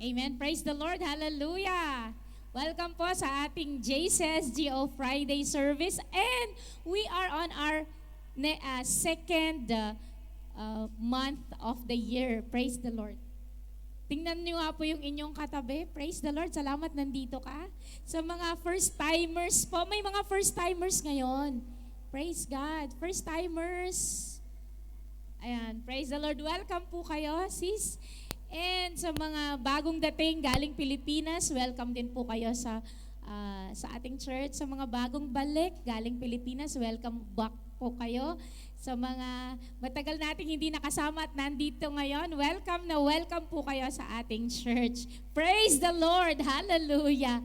Amen. Praise the Lord. Hallelujah. Welcome po sa ating JCSGO Friday service. And we are on our second month of the year. Praise the Lord. Tingnan niyo nga po yung inyong katabi. Praise the Lord. Salamat nandito ka. Sa mga first-timers po, may mga first-timers ngayon. Praise God. First-timers. Ayan. Praise the Lord. Welcome po kayo, sis. And sa mga bagong dating galing Pilipinas, welcome din po kayo sa ating church. Sa mga bagong balik galing Pilipinas, welcome back po kayo. Sa mga matagal nating hindi nakasama at nandito ngayon, welcome po kayo sa ating church. Praise the Lord! Hallelujah!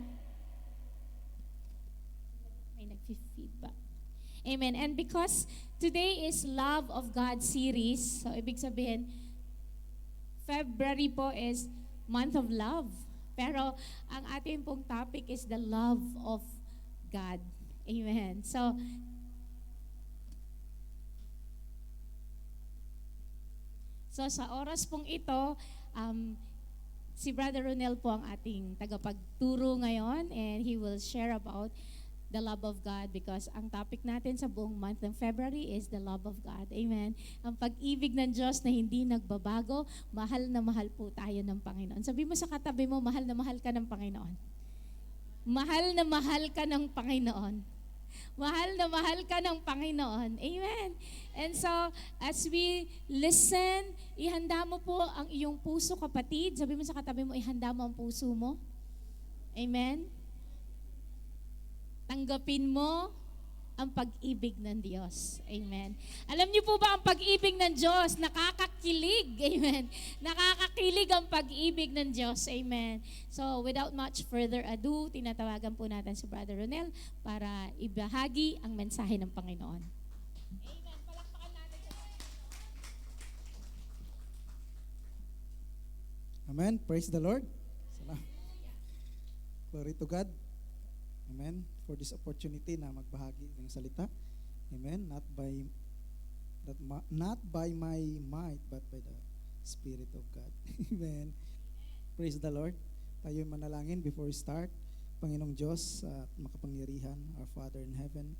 May nag-feedback. Amen. And because today is Love of God series, so ibig sabihin, February po is month of love. Pero ang ating pong topic is the love of God. Amen. So sa oras pong ito, si Brother Ronel po ang ating tagapagturo ngayon, and he will share about the love of God, because ang topic natin sa buong month ng February is the love of God. Amen. Ang pag-ibig ng Diyos na hindi nagbabago, mahal na mahal po tayo ng Panginoon. Sabi mo sa katabi mo, mahal na mahal ka ng Panginoon. Mahal na mahal ka ng Panginoon. Mahal na mahal ka ng Panginoon. Amen. And so, as we listen, ihanda mo po ang iyong puso, kapatid. Sabi mo sa katabi mo, ihanda mo ang puso mo. Amen. Tanggapin mo ang pag-ibig ng Diyos. Amen. Alam niyo po ba ang pag-ibig ng Diyos? Nakakakilig. Amen. Nakakakilig ang pag-ibig ng Diyos. Amen. So, without much further ado, tinatawagan po natin si Brother Ronel para ibahagi ang mensahe ng Panginoon. Amen. Palakpakan natin. Amen. Praise the Lord. Glory to God. Amen. For this opportunity na magbahagi ng salita. Amen. Not by my might, but by the Spirit of God. Amen. Praise the Lord. Tayo'y manalangin before we start. Panginoong Diyos at makapangyarihan, our Father in heaven,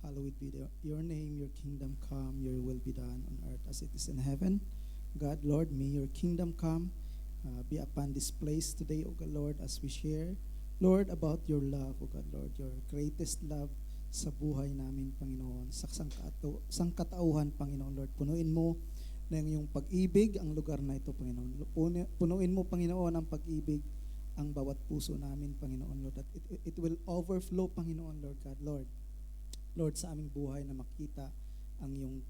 hallowed be your name, your kingdom come, your will be done on earth as it is in heaven. God, Lord, may your kingdom come, be upon this place today, O God, Lord, as we share, Lord, about your love, O God, Lord, your greatest love sa buhay namin, Panginoon, sa sangkatauhan, Panginoon, Lord. Punuin mo ng iyong pag-ibig ang lugar na ito, Panginoon. Punuin mo, Panginoon, ang pag-ibig ang bawat puso namin, Panginoon, Lord. That it will overflow, Panginoon, Lord God, Lord. Lord, sa aming buhay na makita ang iyong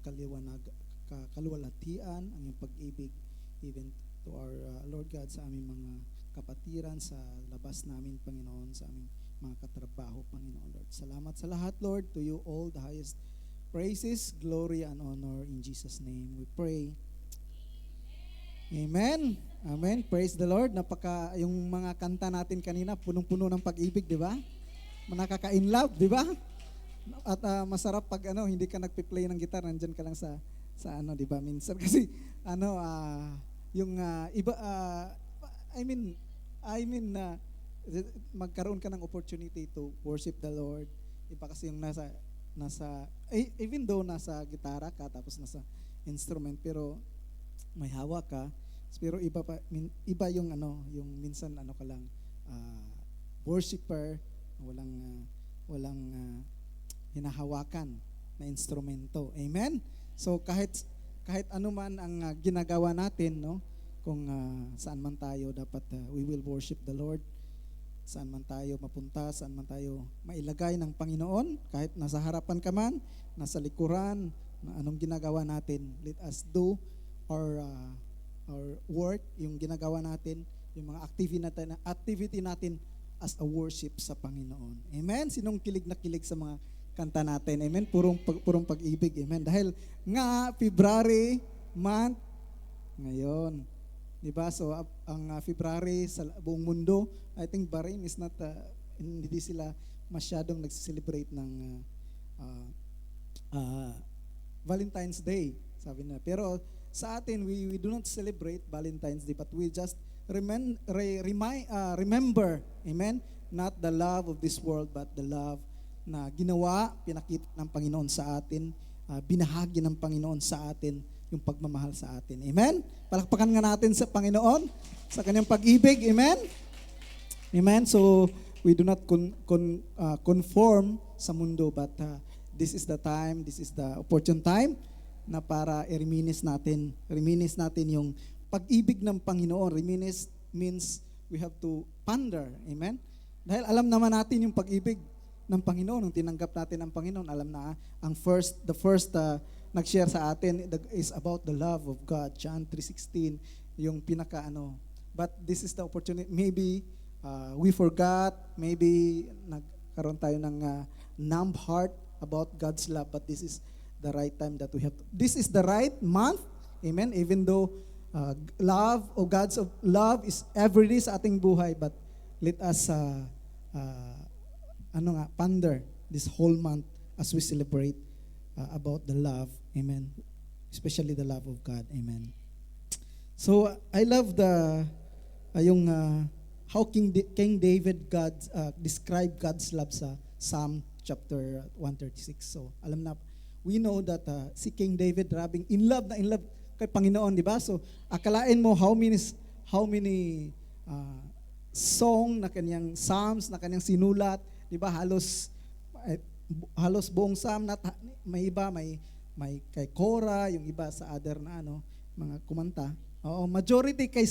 kaluwalhatian, ang iyong pag-ibig, even to our, Lord God, sa aming mga kapatiran sa labas namin, Panginoon, sa aming mga katrabaho, Panginoon, Lord. Salamat sa lahat, Lord. To you all the highest praises, glory, and honor. In Jesus' name we pray. Amen. Amen. Praise the Lord. Yung mga kanta natin kanina, punong-puno ng pag-ibig, di ba? Nakaka-in love, di ba? At masarap pag hindi ka nagpi-play ng gitar, nandyan ka lang sa di ba? Minsan kasi yung iba magkaroon ka ng opportunity to worship the Lord. Iba kasi yung even though nasa gitara ka tapos nasa instrument, pero may hawak ka, pero iba yung yung minsan ka lang worshiper, walang hinahawakan na instrumento. Amen. So kahit ano man ang ginagawa natin, no, kung saan man tayo dapat we will worship the Lord. Saan man tayo mapunta, saan man tayo mailagay ng Panginoon, kahit nasa harapan ka man, nasa likuran, na anong ginagawa natin, let us do our work, yung ginagawa natin, yung mga activity natin as a worship sa Panginoon. Amen? Sinong kilig na kilig sa mga kanta natin? Amen? Purong pag-ibig. Amen? Dahil nga, February month, ngayon, diba? So, ang February sa buong mundo, I think Bahrain is not, hindi sila masyadong nag-celebrate ng Valentine's Day, sabi na. Pero sa atin, we do not celebrate Valentine's Day, but we just remember, amen, not the love of this world, but the love na ginawa, pinakita ng Panginoon sa atin, binahagi ng Panginoon sa atin, yung pagmamahal sa atin. Amen? Palakpakan nga natin sa Panginoon, sa kanyang pag-ibig. Amen? Amen? So, we do not conform sa mundo, but this is the time, this is the opportune time na para i-reminisce natin yung pag-ibig ng Panginoon. Reminisce means we have to ponder. Amen? Dahil alam naman natin yung pag-ibig ng Panginoon. Nung tinanggap natin ang Panginoon, alam na the first nag-share sa atin is about the love of God. John 3:16, yung But this is the opportunity. Maybe we forgot, maybe nagkaroon tayo ng numb heart about God's love, but this is the right time that we have this is the right month. Amen? Even though God's love is everyday sa ating buhay, but let us ponder this whole month as we celebrate about the love. Amen. Especially the love of God. Amen. So I love how King David described God's love sa Psalm chapter 136. So we know that si King David in love kay Panginoon, di ba? So akalain mo how many song na kanyang psalms na kanyang sinulat, di ba? Halos buong psalm may iba may kay Korah, yung iba sa other na mga kumanta. Majority kay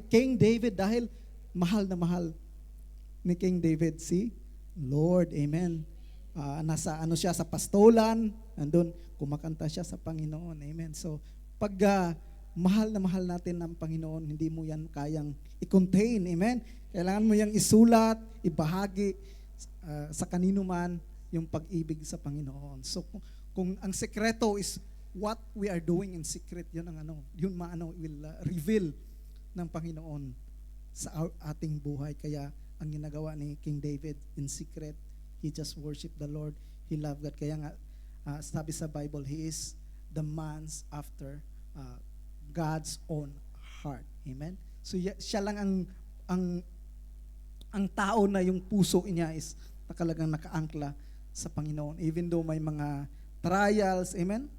King David dahil mahal na mahal ni King David si Lord. Amen. Nasa siya sa pastolan, nandun kumakanta siya sa Panginoon. Amen. So pag mahal na mahal natin ng Panginoon, hindi mo yan kayang i-contain. Amen. Kailangan mo yang isulat, ibahagi sa kanino man yung pag-ibig sa Panginoon. So kung ang sekreto is what we are doing in secret, yun ang will reveal ng Panginoon sa ating buhay. Kaya ang ginagawa ni King David in secret, he just worship the Lord. He loved God. Kaya nga sabi sa Bible, he is the man's after God's own heart. Amen. So siya lang ang tao na yung puso niya is nakalagang nakaangkla sa Panginoon. Even though may mga trials, amen?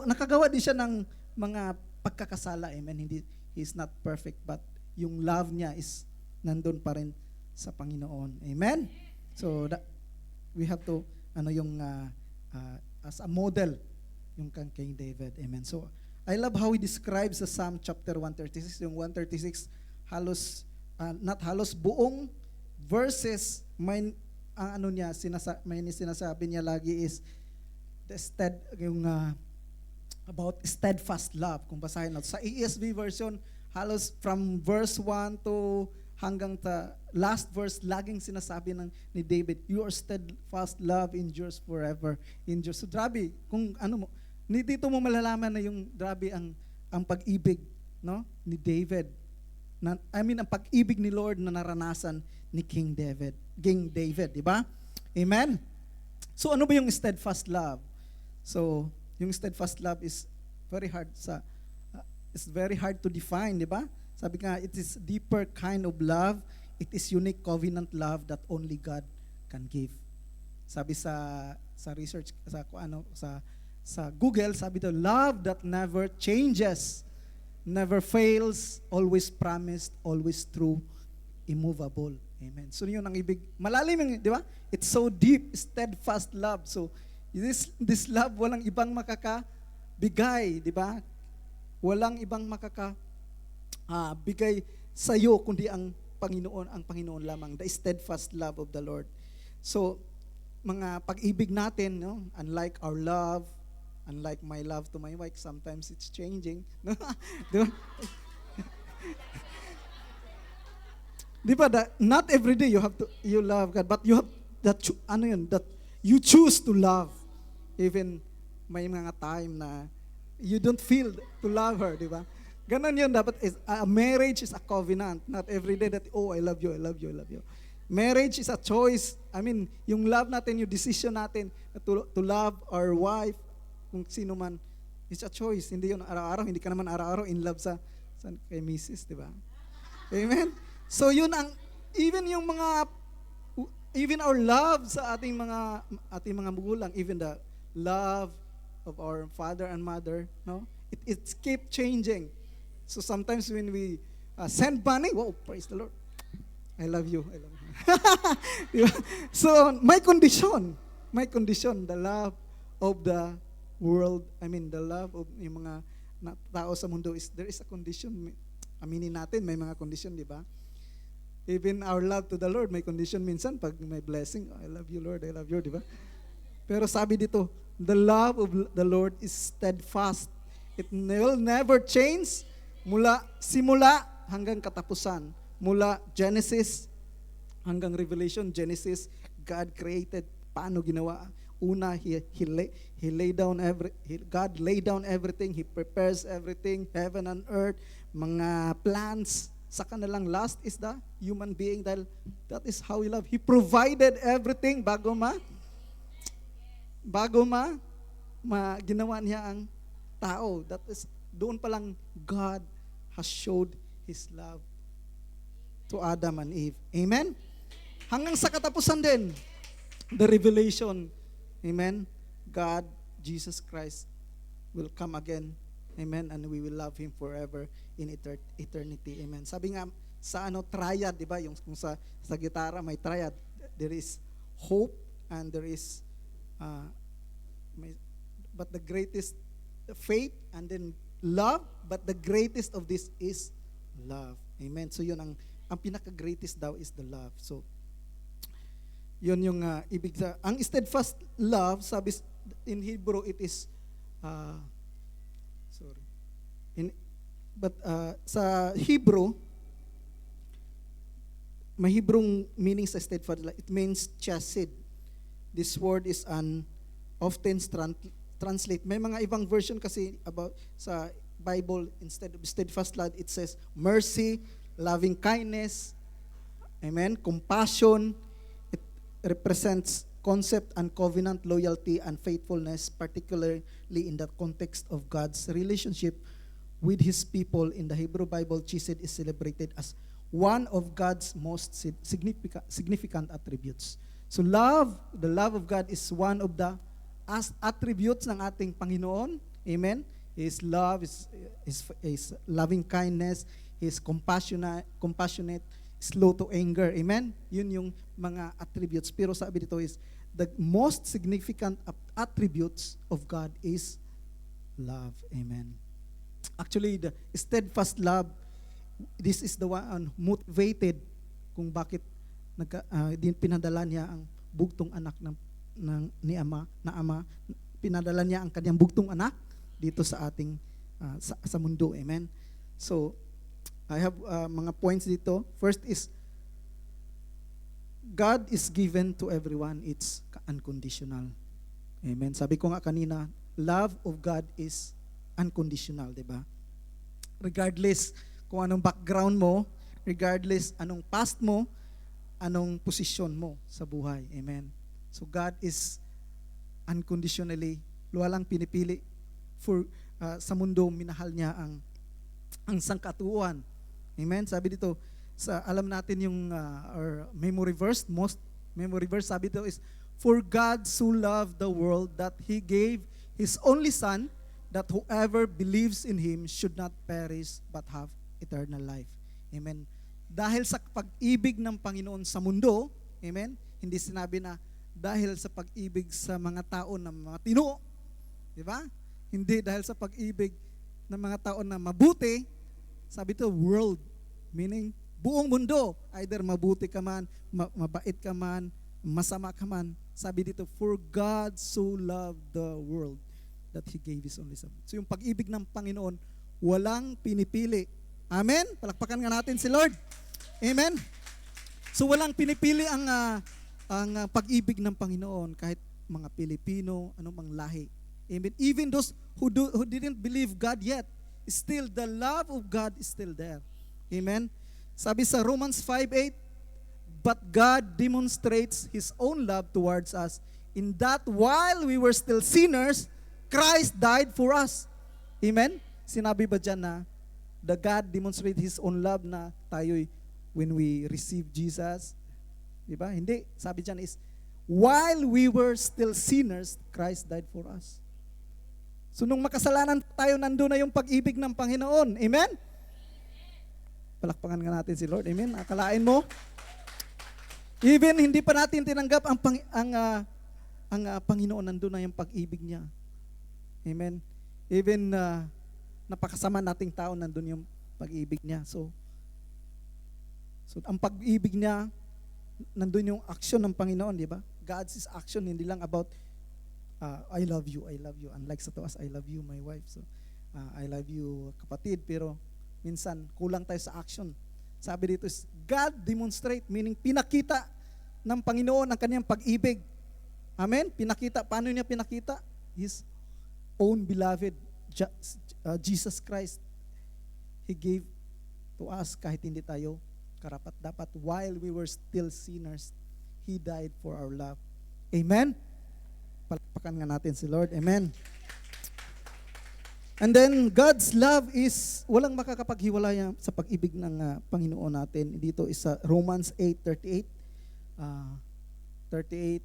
Nakagawa din siya ng mga pagkakasala, amen? He's not perfect, but yung love niya is nandun pa rin sa Panginoon. Amen? So we have to as a model yung kang King David. Amen. So I love how he describes the Psalm chapter 136. Yung 136 buong verses may sinasabi niya lagi is about steadfast love. Kung basahin natin sa ESV version, halos from verse 1 to hanggang last verse, laging sinasabi ni David, your steadfast love endures forever. Endures. So grabe, dito mo malalaman na yung grabe ang pag-ibig, no, ni David. Ang pag-ibig ni Lord na naranasan ni King David, di ba? Amen? So ano ba yung steadfast love? So, yung steadfast love is very hard it's very hard to define, di ba? Sabi nga, it is deeper kind of love. It is unique covenant love that only God can give. Sabi sa research sa Google, sabi to, love that never changes, never fails, always promised, always true, immovable. Amen. So yun ang ibig. Malalim, di ba? It's so deep, steadfast love. So this love, walang ibang makakabigay, di ba? Walang ibang bigay sa iyo kundi ang Panginoon lamang, the steadfast love of the Lord. So mga pag-ibig natin, no, unlike our love, unlike my love to my wife, sometimes it's changing. Di ba? Di ba, not every day you love God, but you have that you choose to love. Even may mga time na you don't feel to love her, di ba? Ganon yun, dapat a marriage is a covenant. Not every day that, I love you, I love you, I love you. Marriage is a choice. Yung love natin, yung decision natin to love our wife, kung sino man, it's a choice. Hindi yun araw-araw, hindi ka naman araw-araw in love sa Kay Mrs., di ba? Amen? So yun ang, even our love sa ating mga magulang, even the love of our father and mother, no? It keep changing. So sometimes when we send money, wow, praise the Lord. I love you. Diba? So may condition, the love of the world, the love of yung mga tao sa mundo there is a condition. Aminin natin, may mga condition, di ba? Even our love to the Lord, may condition minsan pag may blessing. I love you, Lord, I love you, di ba? Pero sabi dito, the love of the Lord is steadfast. It will never change mula simula hanggang katapusan. Mula Genesis hanggang Revelation. Genesis, God created. Paano ginawa? Una, God lay down everything. He prepares everything, heaven and earth, mga plans. Saka na lang last is the human being dahil that is how He love. He provided everything bago ginawa niya ang tao. That is, doon pa lang God has showed His love to Adam and Eve. Amen? Hanggang sa katapusan din, the revelation. Amen? God, Jesus Christ, will come again. Amen? And we will love Him forever in eternity. Amen? Sabi nga, sa triad, di ba? Yung kung sa gitara may triad. There is hope and there is, but the greatest, faith and then love, but the greatest of this is love. Amen? So yun, ang pinaka-greatest daw is the love. So, yun yung ibig sa ang steadfast love, sabi in Hebrew it is sa Hebrew may Hebrewong meaning sa steadfast love. It means chesed. This word is often translate. May mga ibang version kasi about sa Bible, instead of steadfast love, it says mercy, loving kindness, amen, compassion. Represents concept and covenant loyalty and faithfulness, particularly in the context of God's relationship with His people. In the Hebrew Bible, chesed is celebrated as one of God's most significant attributes. So the love of God is one of the attributes ng ating Panginoon. Amen? His love is loving kindness, His compassionate, slow to anger. Amen? Yun yung mga attributes. Pero sabi dito is, the most significant attributes of God is love. Amen. Actually, the steadfast love, this is the one motivated kung bakit pinadala niya ang bugtong anak ni ama, pinadala niya ang kanyang bugtong anak dito sa ating sa mundo. Amen. So, I have mga points dito. First is, God is given to everyone. It's unconditional. Amen. Sabi ko nga kanina, love of God is unconditional, di ba? Regardless kung anong background mo, regardless anong past mo, anong posisyon mo sa buhay. Amen. So God is unconditionally, walang pinipili sa mundo, minahal niya ang sangkatuan. Amen. Sabi dito, alam natin yung our memory verse, sabi dito is, for God so loved the world that He gave His only Son, that whoever believes in Him should not perish but have eternal life. Amen. Dahil sa pag-ibig ng Panginoon sa mundo, amen, hindi sinabi na dahil sa pag-ibig sa mga tao na mga tino, di ba? Hindi dahil sa pag-ibig ng mga tao na mabuti, sabi ito, world, meaning buong mundo, either mabuti ka man, mabait ka man, masama ka man. Sabi dito, for God so loved the world that He gave His only Son. So yung pag-ibig ng Panginoon, walang pinipili. Amen? Palakpakan nga natin si Lord. Amen? So walang pinipili ang pag-ibig ng Panginoon, kahit mga Pilipino, anumang lahi. Amen? Even those who didn't believe God yet, still the love of God is still there. Amen? Sabi sa Romans 5:8, but God demonstrates His own love towards us in that while we were still sinners, Christ died for us. Amen? Sinabi ba dyan na the God demonstrate His own love na tayo'y when we receive Jesus. Diba? Hindi. Sabi dyan is, while we were still sinners, Christ died for us. So nung makasalanan tayo, nandun na yung pag-ibig ng Panginoon. Amen? Palakpakan nga natin si Lord. Amen? Akalain mo? Even hindi pa natin tinanggap ang Panginoon, nandun na yung pag-ibig niya. Amen? Even napakasama nating tao, nandun yung pag-ibig niya. So ang pag-ibig niya, nandun yung action ng Panginoon, di ba? God's action, hindi lang about I love you. Unlike sa taas, I love you, my wife. So, I love you, kapatid. Pero minsan, kulang tayo sa action. Sabi dito is, God demonstrate, meaning pinakita ng Panginoon ang kanyang pag-ibig. Amen? Pinakita. Paano niya pinakita? His own beloved, Jesus Christ. He gave to us kahit hindi tayo karapat-dapat. While we were still sinners, He died for our love. Amen? Palakpakan nga natin si Lord. Amen. And then, God's love is, walang makakapaghiwalay sa pag-ibig ng Panginoon natin. Dito is sa Romans 8:38. 38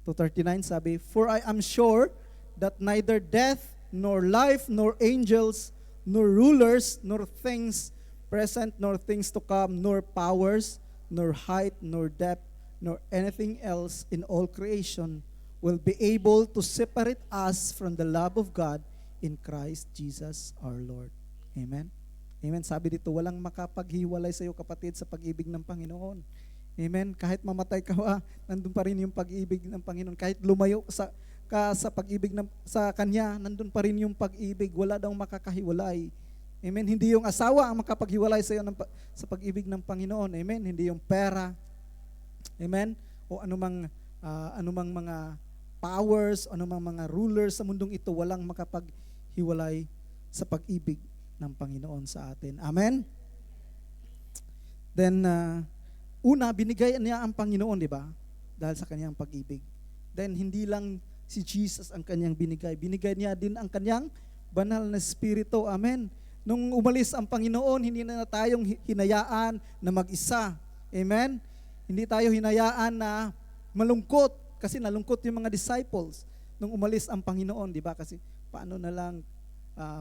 to 39, sabi, "For I am sure that neither death, nor life, nor angels, nor rulers, nor things present, nor things to come, nor powers, nor height, nor depth, nor anything else in all creation will be able to separate us from the love of God in Christ Jesus our Lord." Amen? Amen. Sabi dito, walang makapaghiwalay sa iyo, kapatid, sa pag-ibig ng Panginoon. Amen. Kahit mamatay ka, nandun pa rin yung pag-ibig ng Panginoon. Kahit lumayo sa pag-ibig sa Kanya, nandun pa rin yung pag-ibig. Wala daw makakahiwalay. Amen. Hindi yung asawa ang makapaghiwalay sa iyo sa pag-ibig ng Panginoon. Amen. Hindi yung pera. Amen. O anumang mga powers, anumang mga rulers sa mundong ito, walang makapaghiwalay sa pag-ibig ng Panginoon sa atin. Amen? Then, una, binigay niya ang Panginoon, di ba? Dahil sa kanyang pag-ibig. Then, hindi lang si Jesus ang kanyang binigay. Binigay niya din ang kanyang banal na Espiritu. Amen? Nung umalis ang Panginoon, hindi na tayong hinayaan na mag-isa. Amen? Hindi tayo hinayaan na malungkot. Kasi nalungkot yung mga disciples nung umalis ang Panginoon, di ba? Kasi paano na lang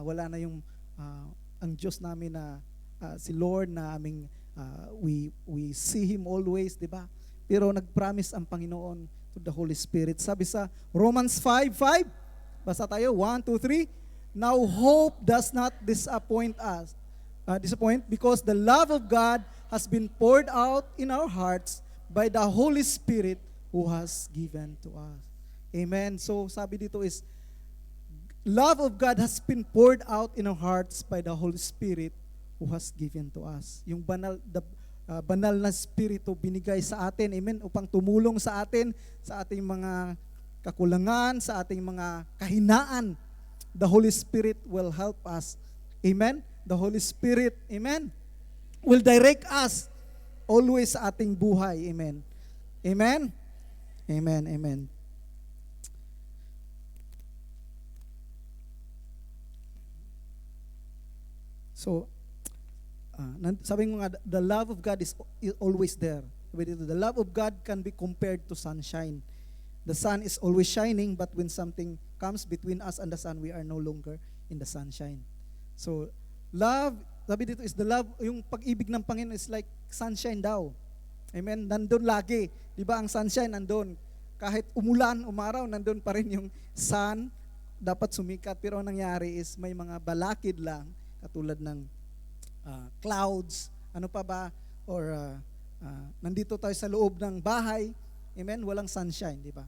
wala na yung ang Diyos namin na si Lord na aming we see Him always, di ba? Pero nag-promise ang Panginoon to the Holy Spirit. Sabi sa Romans 5:5, basta tayo, 1, 2, 3, "Now hope does not disappoint because the love of God has been poured out in our hearts by the Holy Spirit who has given to us." Amen. So sabi dito is, love of God has been poured out in our hearts by the Holy Spirit who has given to us. Yung banal na Espiritu binigay sa atin, amen, upang tumulong sa atin, sa ating mga kakulangan, sa ating mga kahinaan. The Holy Spirit will help us. Amen? The Holy Spirit, amen, will direct us always sa ating buhay. Amen? Amen? Amen, amen. So, sabi mo nga, the love of God is always there. The love of God can be compared to sunshine. The sun is always shining, but when something comes between us and the sun, we are no longer in the sunshine. So, love, sabi dito is the love, yung pag-ibig ng Panginoon is like sunshine daw. Amen? Nandun lagi. Di ba ang sunshine nandun? Kahit umulan, umaraw, nandun pa rin yung sun, dapat sumikat. Pero ang nangyari is may mga balakid lang, katulad ng clouds, ano pa ba, or nandito tayo sa loob ng bahay, amen, walang sunshine, di ba?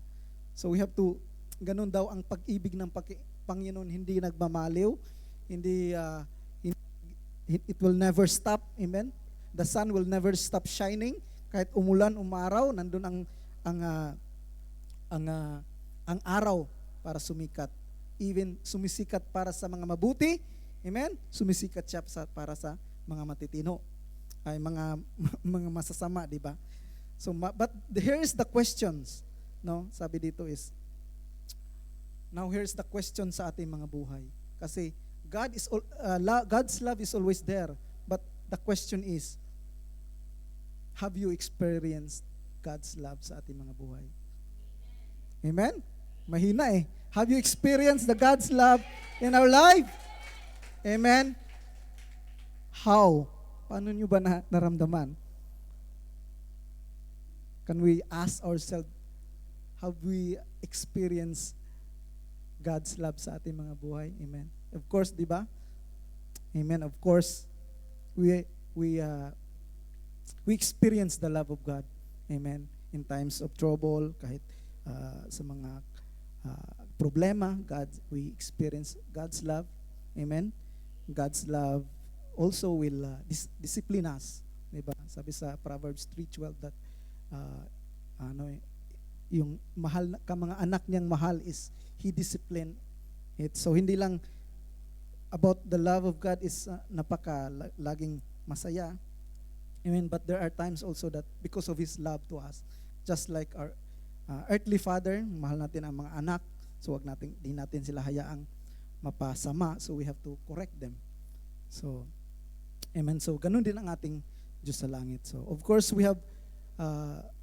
So we have to, ganun daw ang pag-ibig ng Panginoon, hindi nagmamaliw, hindi, it will never stop, amen? The sun will never stop shining, kahit umulan, umaraw, nandun ang araw para sumikat. Even sumisikat para sa mga mabuti, amen? Sumisikat siya para sa mga matitino, ay mga masasama, di ba? So, but here is the questions, no? Sabi dito is, now here's the question sa ating mga buhay. Kasi God's love is always there. But the question is, have you experienced God's love sa ating mga buhay? Amen? Mahina eh. Have you experienced the God's love in our life? Amen? How? Paano nyo ba naramdaman? Can we ask ourselves, have we experienced God's love sa ating mga buhay? Amen. Of course, di ba? Amen. Of course, we experience the love of God. Amen. In times of trouble, kahit sa mga problema, we experience God's love. Amen. God's love also will discipline us. Diba? Sabi sa Proverbs 3:12 that yung mahal ka mga anak niyang mahal is He discipline it. So hindi lang about the love of God is laging masaya. Amen. But there are times also that because of His love to us, just like our earthly father, mahal natin ang mga anak, so di natin sila hayaang mapasama, so we have to correct them. So, amen. So, ganun din ang ating Diyos sa langit. So, of course, we have,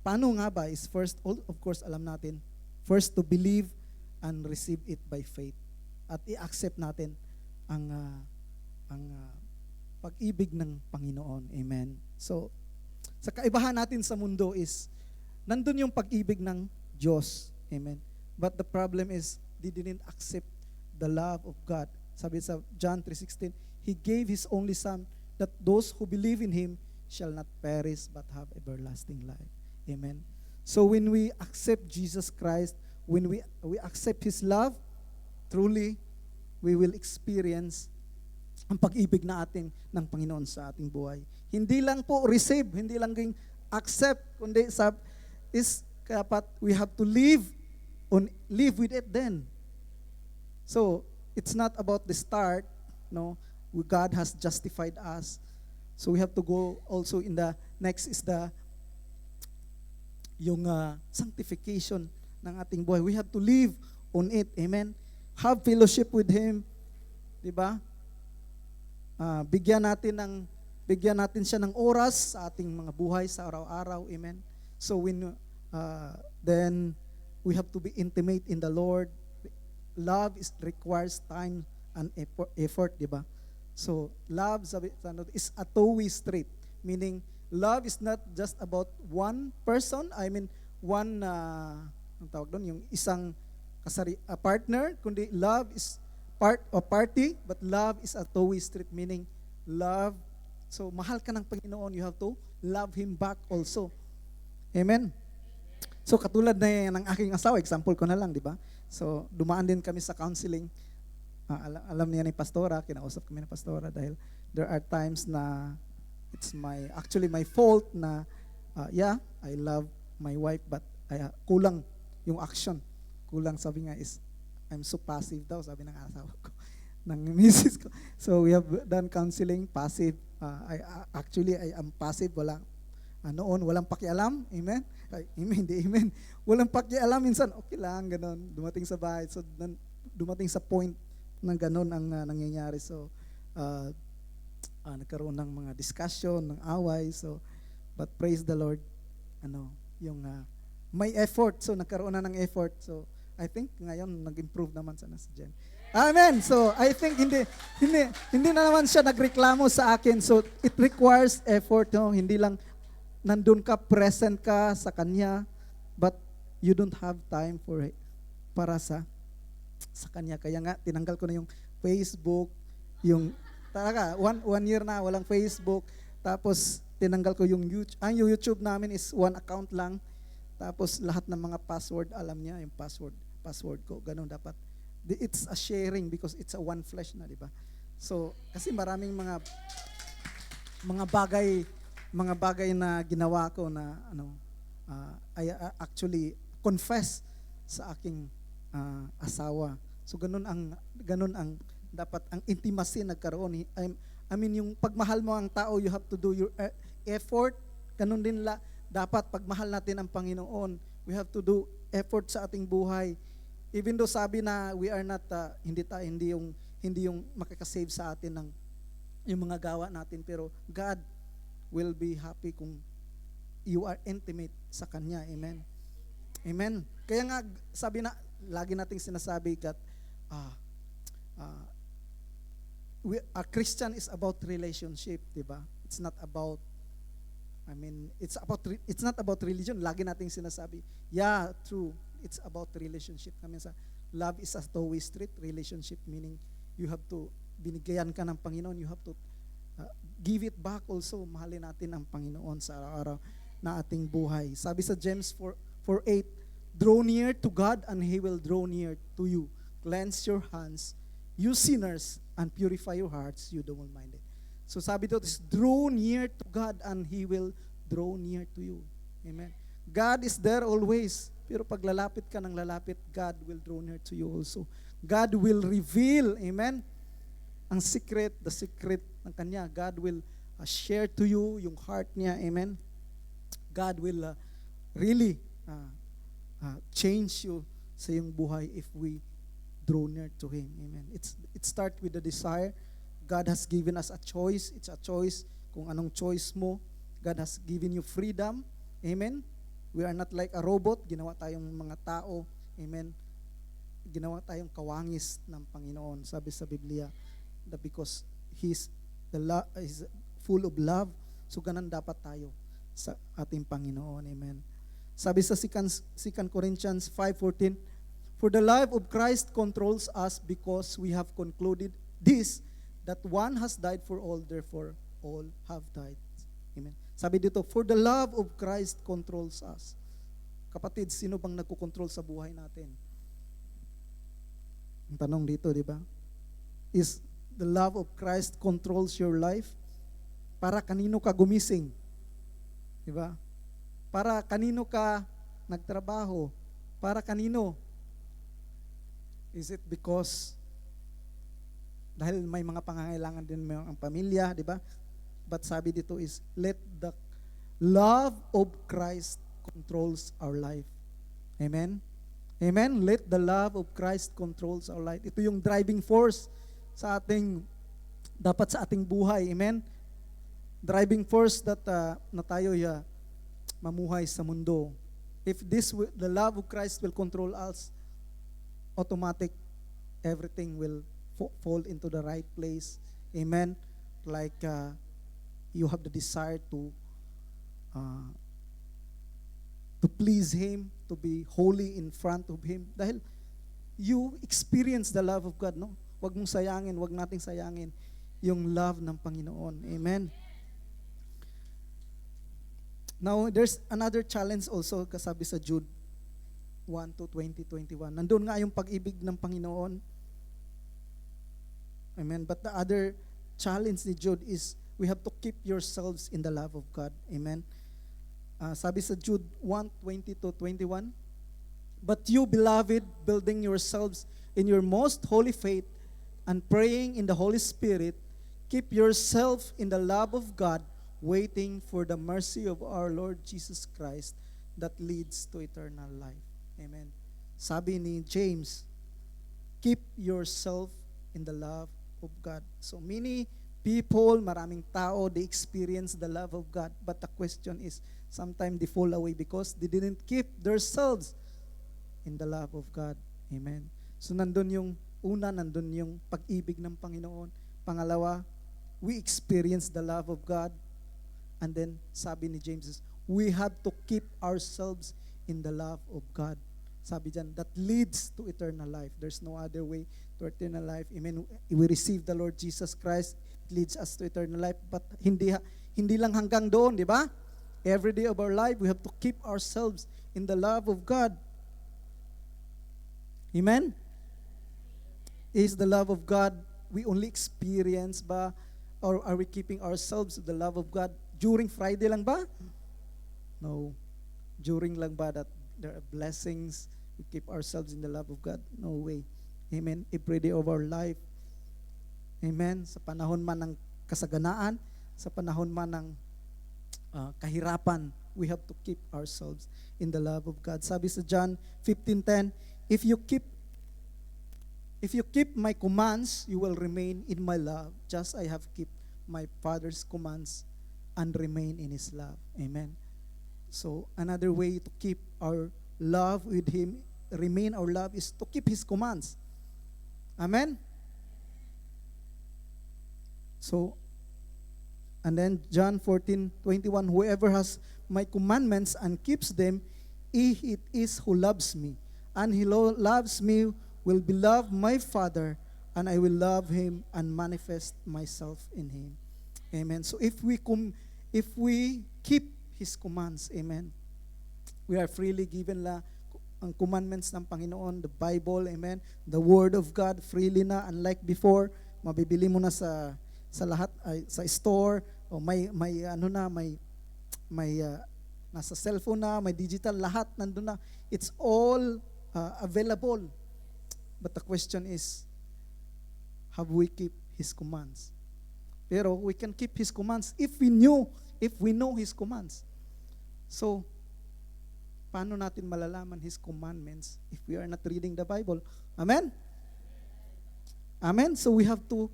paano nga ba is first, of course, alam natin, first to believe and receive it by faith. At i-accept natin ang pag-ibig ng Panginoon. Amen. So, sa kaibahan natin sa mundo is, nandun yung pag-ibig ng Diyos. Amen. But the problem is, they didn't accept the love of God. Sabi sa John 3:16, He gave His only Son, that those who believe in Him shall not perish but have everlasting life. Amen. So when we accept Jesus Christ, when we accept His love, truly, we will experience ang pag-ibig na atin ng Panginoon sa ating buhay. Hindi lang po receive, hindi lang ging accept, kundi dapat we have to live with it then. So, it's not about the start, no. God has justified us. So we have to go also in the next is yung sanctification ng ating buhay. We have to live on it. Amen. Have fellowship with Him. 'Di ba? Bigyan natin siya ng oras sa ating mga buhay sa araw-araw. Amen. So then we have to be intimate in the Lord. Love requires time and effort, 'di ba? So, love is a two-way street. Meaning, love is not just about one person, one, ang tawag doon, yung isang partner, kundi love is party, but love is a two-way street, meaning love. So, mahal ka ng Panginoon, you have to love Him back also. Amen? So, katulad na ng aking asawa, example ko na lang, di ba? So, dumaan din kami sa counseling. Alam niya ni Pastora, kinausap kami ni Pastora dahil there are times na it's actually my fault na I love my wife but kulang yung action. Kulang, sabi nga is I'm so passive daw, sabi ng asawa ko, ng misis ko. So we have done counseling, passive. I am passive, walang pakialam. Amen? Amen, hindi amen. Walang pakialam, minsan okay lang, ganun. Dumating sa bahay, so dumating sa point ng ganun ang nangyayari. So, nagkaroon ng mga discussion, ng away. So, but praise the Lord, may effort. So, nagkaroon na ng effort. So, I think ngayon nag-improve naman sana si Jen. Amen. So, I think hindi na naman siya nagreklamo sa akin. So, it requires effort. No? Hindi lang nandun ka, present ka sa kanya, but you don't have time para sa kanya. Kaya nga, tinanggal ko na yung Facebook, talaga, one year na, walang Facebook. Tapos, tinanggal ko yung YouTube namin is one account lang. Tapos, lahat ng mga password, alam niya, yung password ko. Ganun dapat. It's a sharing because it's a one flesh na, di ba? So, kasi maraming mga bagay na ginawa ko na, I actually confess sa aking asawa. So ganun ang dapat ang intimacy nagkaroon. Yung pagmahal mo ang tao, you have to do your effort. Ganun din dapat pagmahal natin ang Panginoon. We have to do effort sa ating buhay. Even though sabi na we are not hindi hindi yung makakasave sa atin ng yung mga gawa natin, pero God will be happy kung you are intimate sa Kanya. Amen. Amen. Kaya nga, sabi na, lagi nating sinasabi that a Christian is about relationship, di ba? It's not about, it's not about religion. Lagi nating sinasabi, yeah, true, it's about relationship. Kami sa love is a two-way street. Relationship meaning you have to, binigyan ka ng Panginoon, you have to give it back also. Mahalin natin ang Panginoon sa araw-araw na ating buhay. Sabi sa James 4:8, draw near to God and He will draw near to you. Cleanse your hands, you sinners, and purify your hearts, you double-minded. So sabi dito is draw near to God and He will draw near to you. Amen. God is there always. Pero pag lalapit ka ng lalapit, God will draw near to you also. God will reveal, amen, ang secret, the secret ng Kanya. God will share to you yung heart niya, amen. God will really change you sa iyong buhay if we draw near to Him, amen. It starts with the desire. God has given us a choice. It's a choice kung anong choice mo. God has given you freedom, amen. We are not like a robot. Ginawa tayong mga tao. Amen. Ginawa tayong kawangis ng Panginoon. Sabi sa Biblia, that because He's full of love, so ganun dapat tayo sa ating Panginoon. Amen. Sabi sa 2 Corinthians 5:14, for the life of Christ controls us because we have concluded this, that one has died for all, therefore all have died. Amen. Sabi dito, for the love of Christ controls us. Kapatid, sino bang nagkokontrol sa buhay natin? Ang tanong dito, di ba? Is the love of Christ controls your life? Para kanino ka gumising? Di ba? Para kanino ka nagtrabaho? Para kanino? Is it because dahil may mga pangangailangan din ang pamilya, di ba? But sabi dito is, let the love of Christ controls our life. Amen? Amen? Let the love of Christ controls our life. Ito yung driving force sa dapat sa ating buhay. Amen? Driving force that na tayo mamuhay sa mundo. If the love of Christ will control us, automatic, everything will fall into the right place. Amen? Like, you have the desire to please Him, to be holy in front of Him. Dahil you experience the love of God, no? Huwag mong sayangin, huwag nating sayangin yung love ng Panginoon. Amen. Now, there's another challenge also, kasabi sa Jude 1:20-21. Nandun nga yung pag-ibig ng Panginoon. Amen. But the other challenge ni Jude is we have to keep yourselves in the love of God. Amen. Sabi sa Jude 1:20-21, but you, beloved, building yourselves in your most holy faith and praying in the Holy Spirit, keep yourself in the love of God, waiting for the mercy of our Lord Jesus Christ that leads to eternal life. Amen. Sabi ni James, keep yourself in the love of God. So many people, maraming tao, they experience the love of God. But the question is, sometimes they fall away because they didn't keep themselves in the love of God. Amen. So nandun yung una, nandun yung pag-ibig ng Panginoon. Pangalawa, we experience the love of God. And then, sabi ni James, we have to keep ourselves in the love of God. Sabi dyan, that leads to eternal life. There's no other way to eternal life. Amen. We receive the Lord Jesus Christ. It leads us to eternal life. But hindi lang hanggang doon, di ba? Every day of our life, we have to keep ourselves in the love of God. Amen? Is the love of God we only experience ba? Or are we keeping ourselves in the love of God during Friday lang ba? No. During lang ba that there are blessings, we keep ourselves in the love of God? No way. Amen? Every day of our life. Amen? Sa panahon man ng kasaganaan, sa panahon man ng kahirapan, we have to keep ourselves in the love of God. Sabi sa John 15:10, if you keep If you keep my commands, you will remain in my love, just I have kept my Father's commands and remain in His love. Amen. So another way to keep our love with Him, remain our love, is to keep His commands. Amen. So, and then John 14:21, whoever has my commandments and keeps them, he it is who loves me. And he loves me will beloved my Father, and I will love him and manifest myself in him. Amen. So if we keep His commands, amen, we are freely given ang commandments ng Panginoon, the Bible, amen, the Word of God, freely na, unlike before, mabibili mo na sa lahat, sa store, o may nasa cellphone na, may digital, lahat nandun na. It's all available. But the question is, have we keep His commands? Pero we can keep His commands if we know His commands. So, paano natin malalaman His commandments if we are not reading the Bible? Amen? Amen? So we have to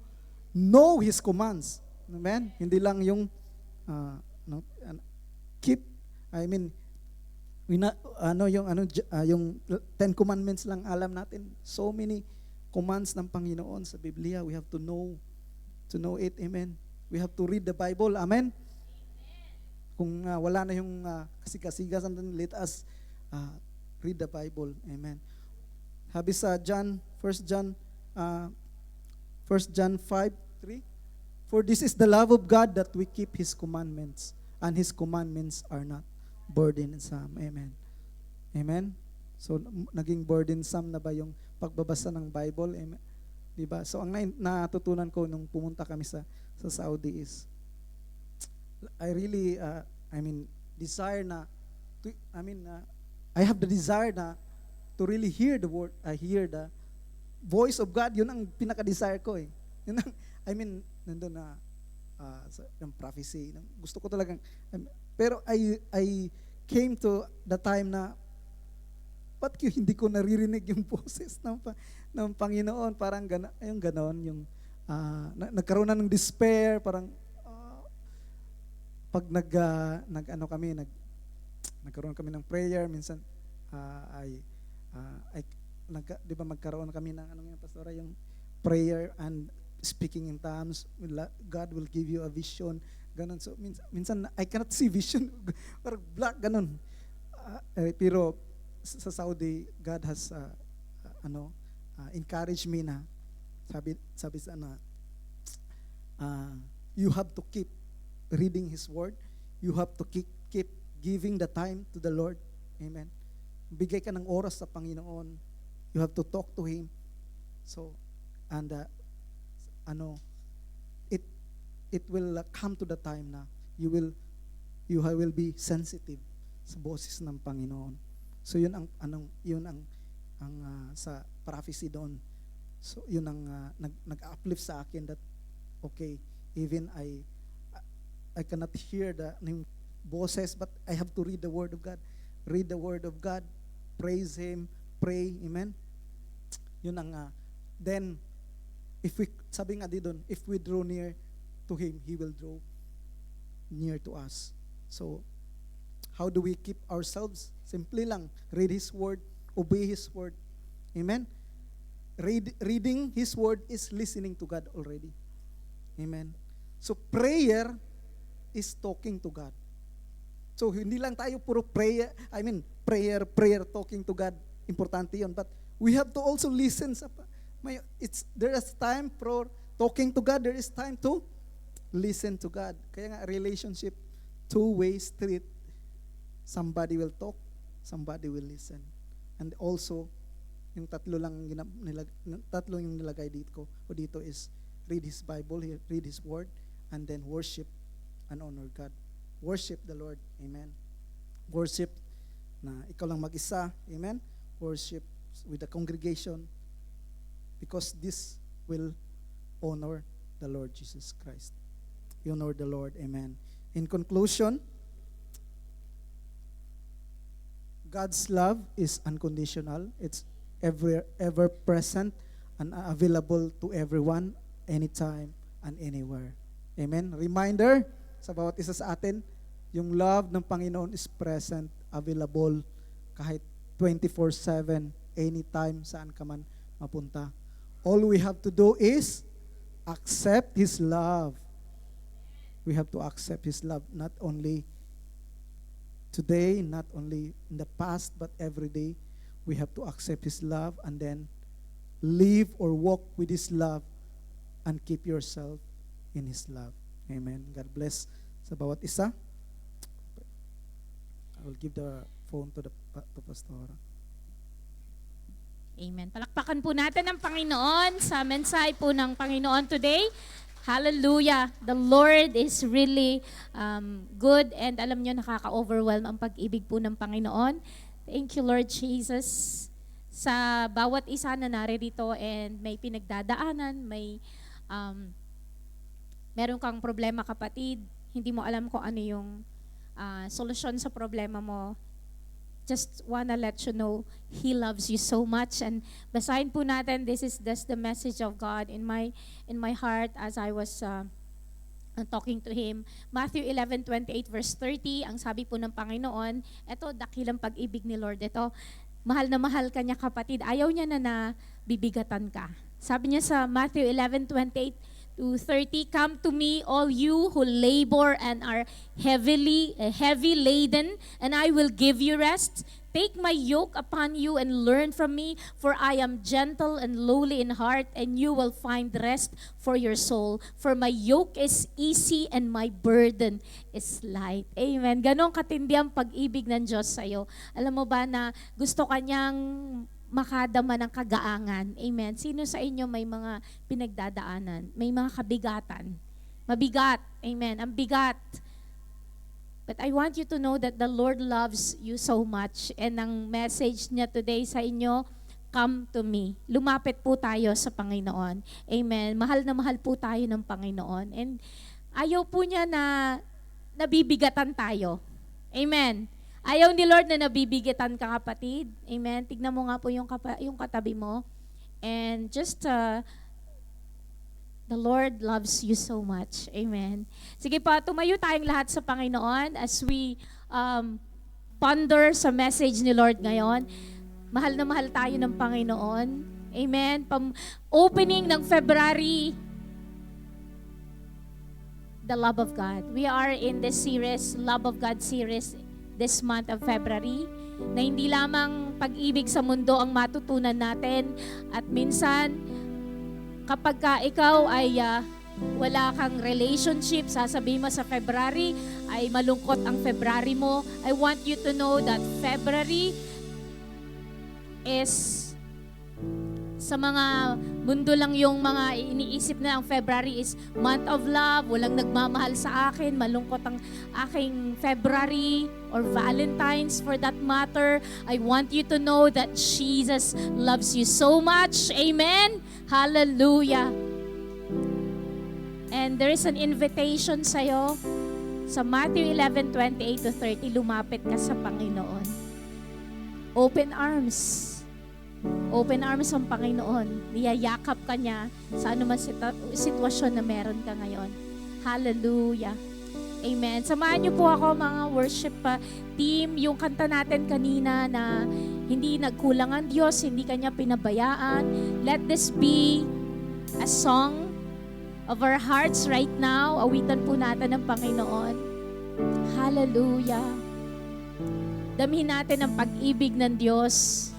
know His commands. Amen? Hindi lang yung keep, yung 10 commandments lang alam natin. So many commands ng Panginoon sa Biblia. We have to know it. Amen. We have to read the Bible. Amen. Kung wala na yung kasigasigasan, let us read the Bible. Amen. Habi sa 1 John 5:3, for this is the love of God, that we keep His commandments, and His commandments are not burdensome. Amen. Amen. So naging burdensome na ba yung pagbabasa ng Bible? Amen. Diba? So ang natutunan ko nung pumunta kami sa Saudi is, I really desire na I have the desire na to really hear the word, hear the voice of God. Yun ang pinaka-desire ko eh. Yun ang, nandun na yung prophecy. Gusto ko talagang, pero I came to the time na, ba't hindi ko naririnig yung boses ng Panginoon? Parang ganon, yung nagkaroon na ng despair, parang pag nagkaroon kami ng prayer, minsan di ba magkaroon kami ng pastora, yung prayer and speaking in tongues, God will give you a vision, ganon. So minsan I cannot see vision, parang black, ganon. Pero sa Saudi, God has encouraged me na sabi sana, you have to keep reading His word, you have to keep giving the time to the Lord. Amen. Bigay ka ng oras sa Panginoon, you have to talk to Him. So and it will come to the time na you will be sensitive sa boses ng Panginoon. So yun ang sa prophecy doon. So yun ang nag-uplift sa akin that okay, even I cannot hear the boses, but I have to read the word of God. Read the word of God, praise Him, pray. Amen. Yun ang then if we, sabi nga doon, if we draw near to Him, He will draw near to us. So how do we keep ourselves? Simply lang, read His word, obey His word. Amen? Reading His word is listening to God already. Amen? So prayer is talking to God. So hindi lang tayo puro prayer, prayer, talking to God, importante yun. But we have to also listen. There is time for talking to God, there is time to listen to God. Kaya nga, relationship, two-way street. Somebody will talk, somebody will listen. And also, yung tatlo yung nilagay dito is read His Bible, read His Word, and then worship and honor God. Worship the Lord. Amen. Worship na ikaw lang mag-isa. Amen. Worship with the congregation, because this will honor the Lord Jesus Christ. You honor the Lord. Amen. In conclusion, God's love is unconditional. It's ever present and available to everyone, anytime and anywhere. Amen? Reminder sa bawat isa sa atin, yung love ng Panginoon is present, available, kahit 24/7, anytime, saan ka man mapunta. All we have to do is accept His love. We have to accept His love, not only today, not only in the past, but every day. We have to accept His love and then live or walk with His love and keep yourself in His love. Amen. God bless sa bawat isa. I will give the phone to Pastora. Amen. Palakpakan po natin ang Panginoon sa mensahe po ng Panginoon today. Hallelujah. The Lord is really good, and alam nyo, nakaka-overwhelm ang pag-ibig po ng Panginoon. Thank you, Lord Jesus, sa bawat isa na naririto and may pinagdadaanan, meron kang problema, kapatid, hindi mo alam kung ano yung solusyon sa problema mo. Just wanna let you know, He loves you so much. And basahin po natin, this is the message of God in my heart as I was talking to Him. Matthew 11:28 verse 30, ang sabi po ng Panginoon, eto, dakilang pag-ibig ni Lord. Ito, mahal na mahal ka niya, kapatid. Ayaw niya na bibigatan ka. Sabi niya sa Matthew 11:28 to 30, come to me, all you who labor and are heavy laden, and I will give you rest. Take my yoke upon you and learn from me, for I am gentle and lowly in heart, and you will find rest for your soul. For my yoke is easy and my burden is light. Amen. Ganon katindi ang pag-ibig ng Diyos sa'yo. Alam mo ba na gusto kanyang makadama ng kagaangan. Amen. Sino sa inyo may mga pinagdadaanan? May mga kabigatan? Mabigat. Amen. Ang bigat. But I want you to know that the Lord loves you so much. And ang message niya today sa inyo, come to me. Lumapit po tayo sa Panginoon. Amen. Mahal na mahal po tayo ng Panginoon. And ayaw po niya na nabibigatan tayo. Amen. Ayaw ni Lord na nabibigatan ka, kapatid. Amen. Tignan mo nga po yung katabi mo. And just, the Lord loves you so much. Amen. Sige pa, tumayo tayong lahat sa Panginoon as we ponder sa message ni Lord ngayon. Mahal na mahal tayo ng Panginoon. Amen. Opening ng February, the love of God. We are in this series, Love of God series, this month of February, na hindi lamang pag-ibig sa mundo ang matutunan natin, at minsan kapag ka ikaw ay wala kang relationship, sasabihin mo sa February ay malungkot ang February mo. I want you to know that February is, sa mga mundo lang yung mga iniisip na ang February is month of love, walang nagmamahal sa akin, malungkot ang aking February, or Valentine's for that matter. I want you to know that Jesus loves you so much. Amen? Hallelujah. And there is an invitation sa'yo sa Matthew 11:28 to 30, lumapit ka sa Panginoon. Open arms. Open arms ang Panginoon. Niyayakap ka niya sa anumang sitwasyon na meron ka ngayon. Hallelujah. Amen. Samahan niyo po ako, mga worship team. Yung kanta natin kanina na hindi nagkulang ang Diyos, hindi Kanya pinabayaan. Let this be a song of our hearts right now. Awitan po natin ng Panginoon. Hallelujah. Damhin natin ang pag-ibig ng Diyos.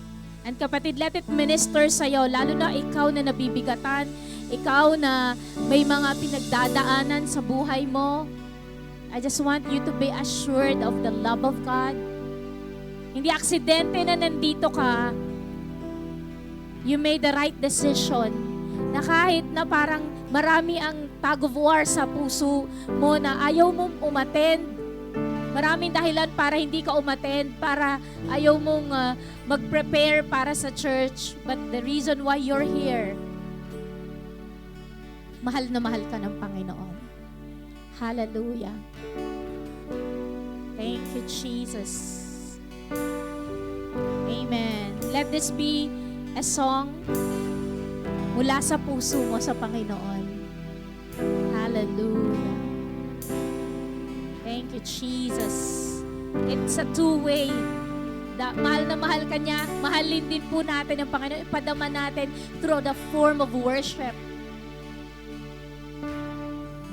And kapatid, let it minister sa'yo, lalo na ikaw na nabibigatan, ikaw na may mga pinagdadaanan sa buhay mo. I just want you to be assured of the love of God. Hindi aksidente na nandito ka. You made the right decision. Na kahit na parang marami ang tug of war sa puso mo na ayaw mong umattend, maraming dahilan para hindi ka umattend, para ayaw mong mag-prepare para sa church. But the reason why you're here, mahal na mahal ka ng Panginoon. Hallelujah. Thank you, Jesus. Amen. Let this be a song mula sa puso mo sa Panginoon. Hallelujah. Thank you, Jesus. It's a two-way. Mahal na mahal ka niya, mahalin din po natin ang Panginoon. Ipadama natin through the form of worship.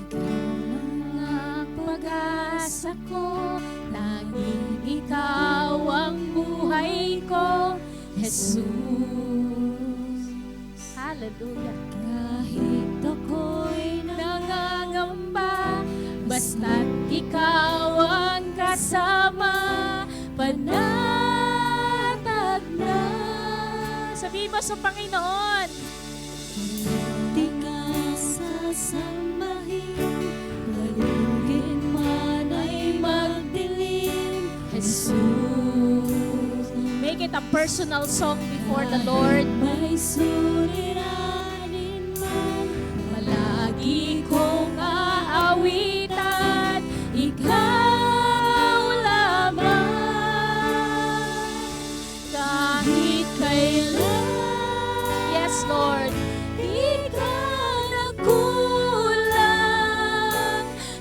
Ikaw ang pag-asa ko, tanging ikaw ang buhay ko, Jesus. Hallelujah. Kahit ako'y nangangamba, basta't ikaw ang kasama, panatag na. Sabihin mo sa Panginoon, di ka sasambahin, palugin man ay magdilim, Jesus. Make it a personal song before the Lord. May suliranin man, palagi kong aawitan, ikaw lamang. Kahit kailan, yes Lord, di ka nagkulang,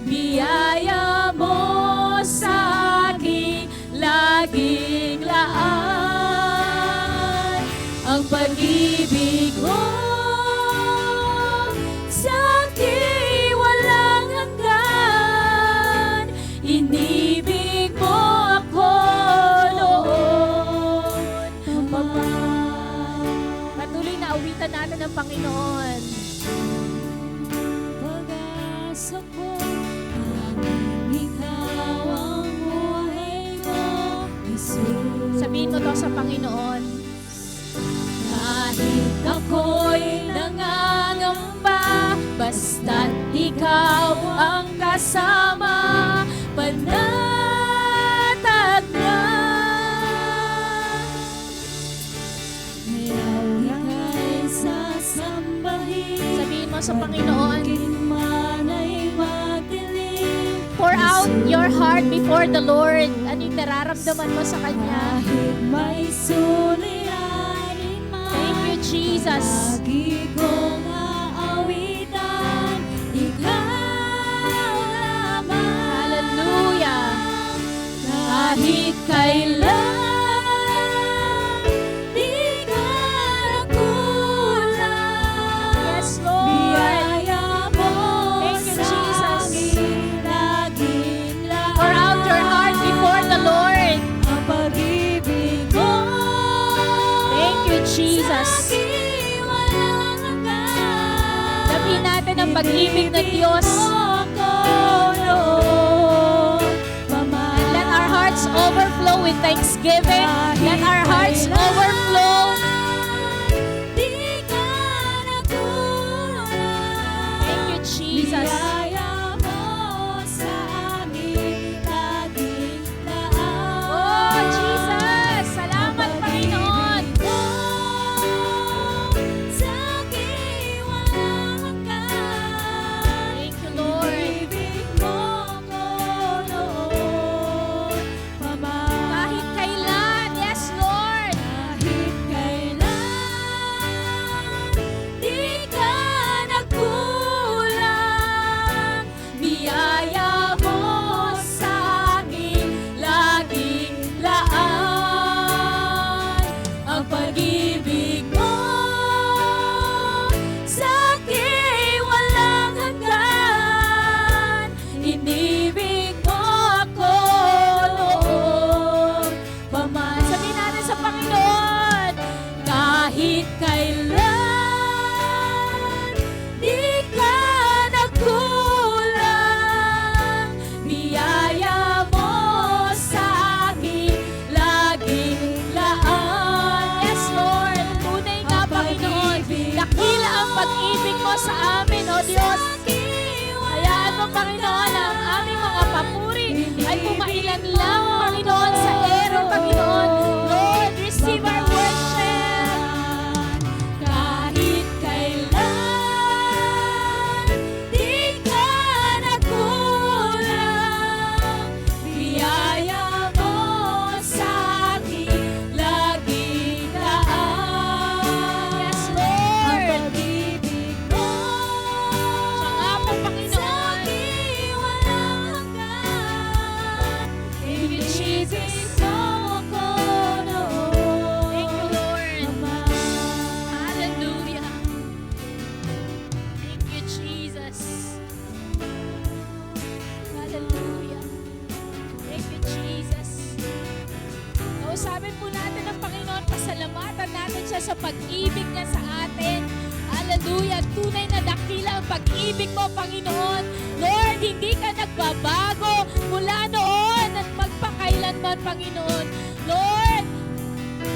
biyaya mo sa aking laging laan. Ang pag-ibig mo sa akin walang hanggan, inibig mo ako noon pa man. Patuloy na awitan natin ang Panginoon. Pag-asa ko, tanging ikaw ang buhay ko, Jesus. Sabihin mo to sa Panginoon. Kahit ako'y nangangamba, basta't ikaw ang kasama, panatag na. Ngayon ika'y sasambahin, sabihin mo sa Panginoon. Pour out your heart before the Lord. Ano yung nararamdaman mo sa Kanya? Kahit may suliranin man, thank you, Jesus. Lagi kong aawitan, ikaw lamang. Hallelujah. Kahit kailan, di ka nagkulang. Yes, Lord. Biyaya mo sa akin laging laan. Pour out your heart before the Lord. Ang pag-ibig mo, thank you, Jesus. Sabihin natin ang pag-ibig ng Diyos. Let our hearts overflow with thanksgiving. Let our hearts overflow. Thank you, Jesus. Oh, Jesus. Salamat, Panginoon. Thank you, Lord. Kahit kailan, yes, Lord. Kahit kailan, di ka nagkulang, biyaya mo sa akin laging laan. Ang pag-ibig mo sa akin walang hanggan, inibig mo ako noon pa man. Sabihin natin sa Panginoon, kahit kailan, di ka nagkulang, biyaya mo sa akin laging laan. Yes, Lord. Tunay nga, Panginoon. Dakila ang pag-ibig mo sa amin, O Diyos. Hayaan mo, Panginoon, ang aming mga papuri ay pumailan lang, Panginoon, sa ere, Panginoon. Lord, receive our worship. Kahit kailan, di ka nagkulang, biyaya mo sa akin laging laan. Yes, Lord. sa pag-ibig niya sa atin. Hallelujah. Tunay na dakila ang pag-ibig mo, Panginoon. Lord, hindi ka nagbabago mula noon at magpakailanman, Panginoon. Lord,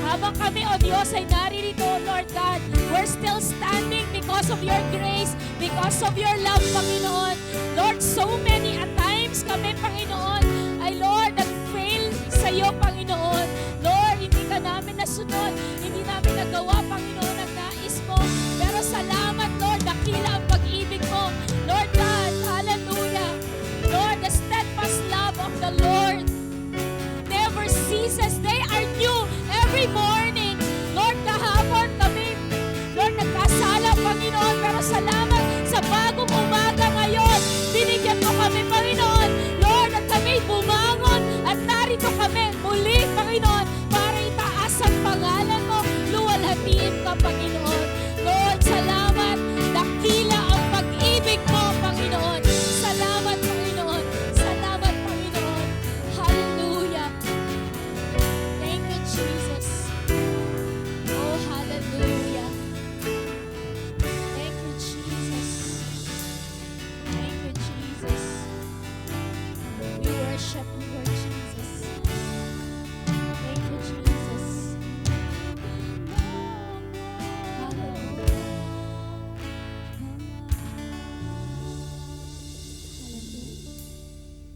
habang kami, O Diyos, ay naririto, Lord God, we're still standing because of your grace, because of your love, Panginoon. Lord, so many at times kami, Panginoon, ay Lord, nag-fail sa iyo, Panginoon. Lord, hindi ka namin nasunod, hindi namin nagawa, Panginoon, ang nais mo. Pero salamat, Lord, dakila ang pag-ibig mo. Lord God, hallelujah. Lord, the steadfast love of the Lord never ceases. They are new every morning. Lord, kahapon kami, Lord, nagkasala, Panginoon, pero salamat sa bagong umaga ngayon. Binigyan mo kami, Panginoon. Lord, at kami bumangon at narito kami muli, Panginoon, para itaas ang pangalan mo. Luwalhatiin ka, Panginoon. Lord, salamat. Dakila ang pag-ibig mo, Panginoon. Salamat, Panginoon. Salamat, Panginoon. Hallelujah. Thank you, Jesus. Oh, hallelujah. Thank you, Jesus. Thank you, Jesus. We worship you, Lord Jesus. Thank you, Jesus. Hallelujah. Hallelujah.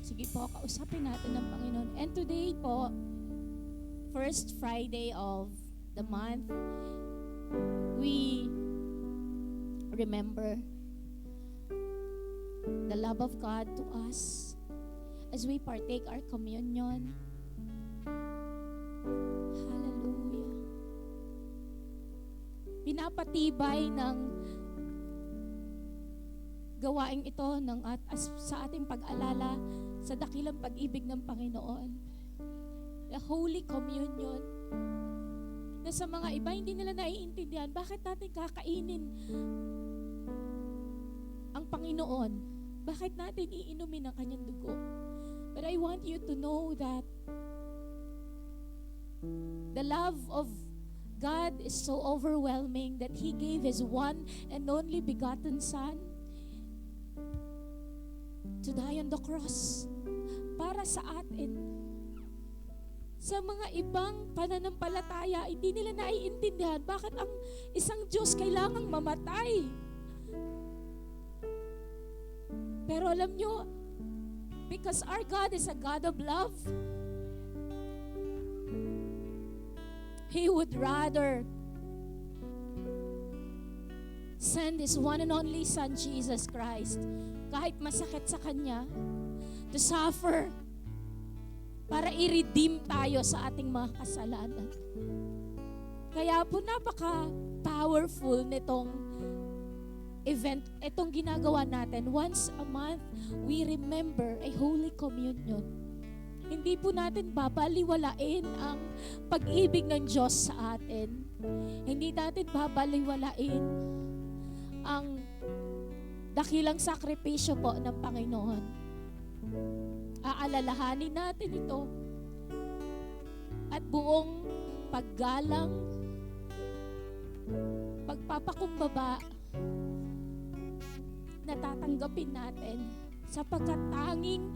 Sige po, kausapin natin ng Panginoon. And today po, first Friday of the month, we remember the love of God to us as we partake our communion. Hallelujah. Pinapatibay ng gawain ito ng sa ating pag-alala sa dakilang pag-ibig ng Panginoon. The Holy Communion. Na sa mga iba, hindi nila naiintindihan, bakit natin kakainin ang Panginoon? Bakit natin iinumin ang kanyang dugo? But I want you to know that the love of God is so overwhelming that He gave His one and only begotten Son to die on the cross para sa atin. Sa mga ibang pananampalataya, hindi nila naiintindihan bakit ang isang Diyos kailangang mamatay. Pero alam nyo, because our God is a God of love, He would rather send His one and only Son, Jesus Christ, kahit masakit sa Kanya, to suffer para i-redeem tayo sa ating mga kasalanan. Kaya po napaka-powerful nitong event, itong ginagawa natin. Once a month, we remember a Holy Communion. Hindi po natin babaliwalain ang pag-ibig ng Diyos sa atin. Hindi natin babaliwalain ang dakilang sakripisyo po ng Panginoon. Aalalahanin natin ito at buong paggalang, pagpapakumbaba na tatanggapin natin sapagkat tanging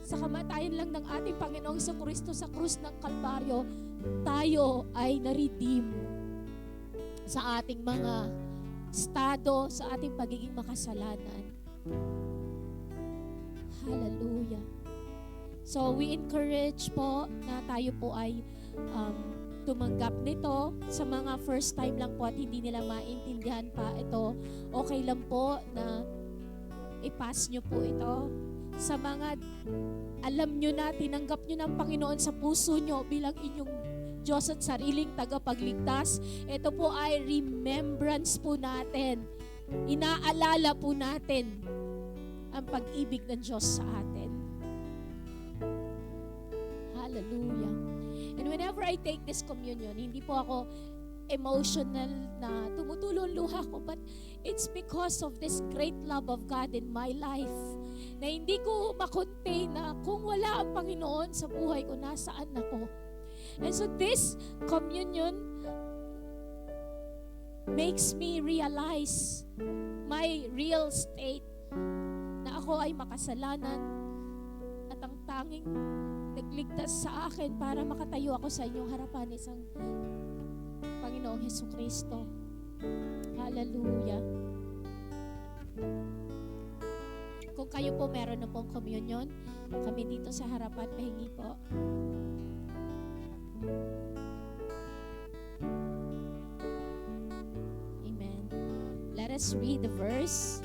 sa kamatayan lang ng ating Panginoong Kristo sa krus ng Kalbaryo, tayo ay na-redeem sa ating mga estado, sa ating pagiging makasalanan. Hallelujah. So we encourage po na tayo po ay tumanggap nito. Sa mga first time lang po at hindi nila maintindihan pa ito, okay lang po na i-pass nyo po ito. Sa mga alam nyo na, tinanggap nyo ng Panginoon sa puso nyo bilang inyong Diyos at sariling tagapagligtas, ito po ay remembrance po natin. Inaalala po natin ang pag-ibig ng Diyos sa atin. Hallelujah. And whenever I take this communion, hindi po ako emotional na tumutulo ang luha ko, but it's because of this great love of God in my life na hindi ko makontain na kung wala ang Panginoon sa buhay ko, nasaan ako. And so this communion makes me realize my real state, na ako ay makasalanan at ang tanging nagligtas sa akin para makatayo ako sa inyong harapan isang Panginoong Hesukristo. Hallelujah. Kung kayo po meron na pong communion, kami dito sa harapan, pahingi po. Amen. Let us read the verse.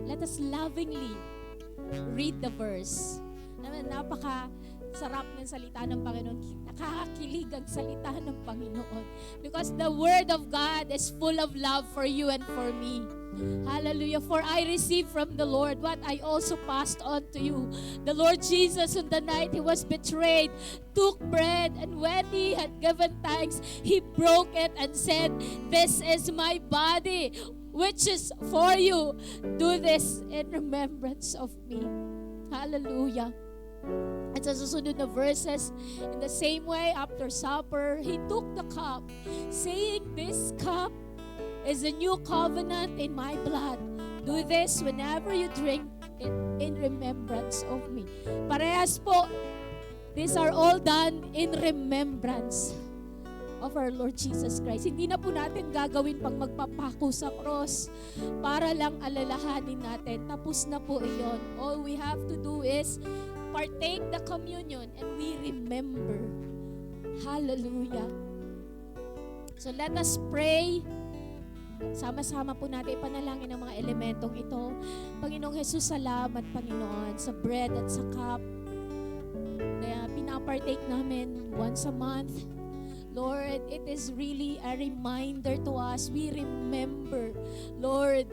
Let us lovingly read the verse. Napaka-sarap ng salita ng Panginoon. Nakakakilig ang salita ng Panginoon. Because the Word of God is full of love for you and for me. Hallelujah. For I received from the Lord what I also passed on to you. The Lord Jesus, on the night He was betrayed, took bread, and when He had given thanks, He broke it and said, "This is my body, which is for you. Do this in remembrance of me." Hallelujah. At sa susunod na verses, in the same way, after supper, He took the cup, saying, "This cup is a new covenant in my blood. Do this whenever you drink it in remembrance of me." Parehas po, these are all done in remembrance of our Lord Jesus Christ. Hindi na po natin gagawin pang magpapako sa cross para lang alalahanin natin. Tapos na po iyon. All we have to do is partake the communion and we remember. Hallelujah. So let us pray. Sama-sama po natin ipanalangin ang mga elementong ito. Panginoong Jesus, salamat Panginoon sa bread at sa cup na pinapartake namin once a month. Lord, it is really a reminder to us. We remember, Lord,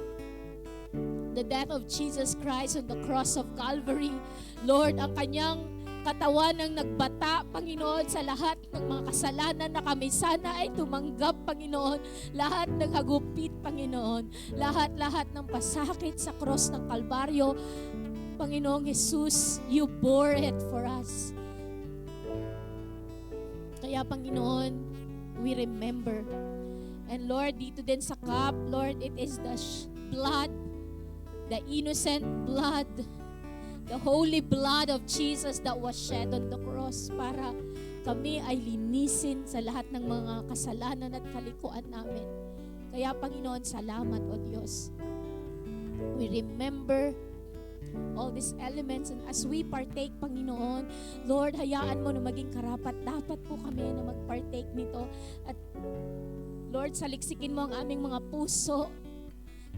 the death of Jesus Christ on the cross of Calvary. Lord, ang kanyang katawan ng nagbata, Panginoon, sa lahat ng mga kasalanan na kami sana ay tumanggap, Panginoon. Lahat ng hagupit, Panginoon. Lahat ng pasakit sa cross ng Kalbaryo. Panginoong Jesus, You bore it for us. Kaya, Panginoon, we remember. And Lord, dito din sa cup, Lord, it is the blood, the innocent blood, the holy blood of Jesus that was shed on the cross para kami ay linisin sa lahat ng mga kasalanan at kalikuan namin. Kaya Panginoon, salamat o Diyos. We remember all these elements, and as we partake, Panginoon, Lord, hayaan mo na maging karapat-dapat po kami na magpartake nito. At Lord, saliksikin mo ang aming mga puso.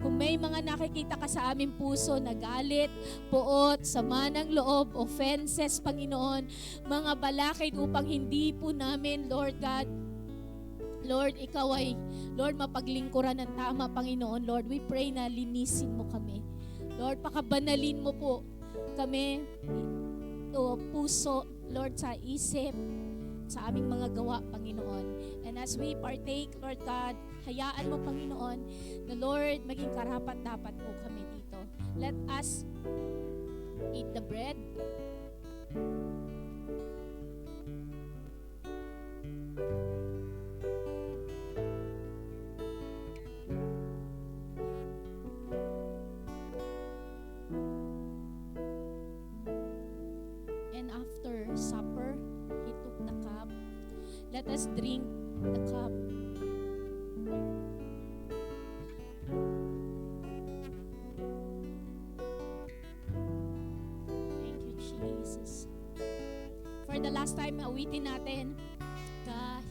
Kung may mga nakikita ka sa aming puso na galit, puot, sama ng loob, offenses, Panginoon, mga balakid upang hindi po namin, Lord God, Lord, Ikaw ay, Lord, mapaglingkuran ng tama, Panginoon. Lord, we pray na linisin mo kami. Lord, pakabanalin mo po kami, puso, Lord, sa isip, sa aming mga gawa, Panginoon. And as we partake, Lord God, hayaan mo, Panginoon, na Lord, maging karapat-dapat po kami dito. Let us eat the bread. And after supper, He took the cup. Let us drink the cup. Thank you, Jesus. For the last time, awitin natin. Kahit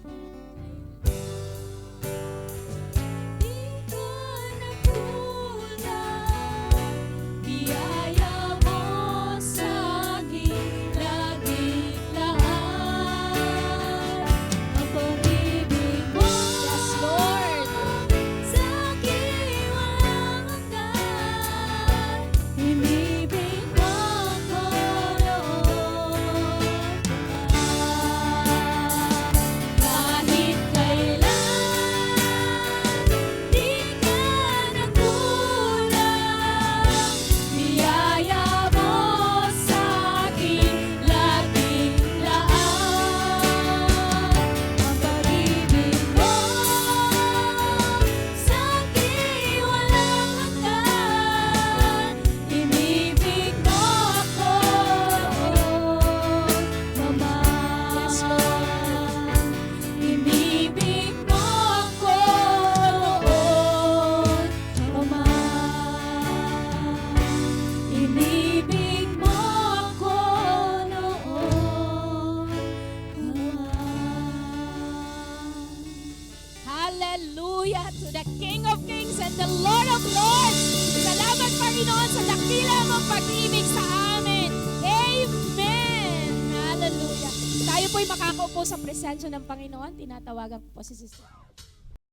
di ko na kulang, biyaya mo sa aking laging laan. Ang pag-ibig mo, yes, Lord, sa aking walang hanggan. Inibig mo ko noon pa. po'y makakaupo sa presensya ng Panginoon, tinatawagan ko po si Sister.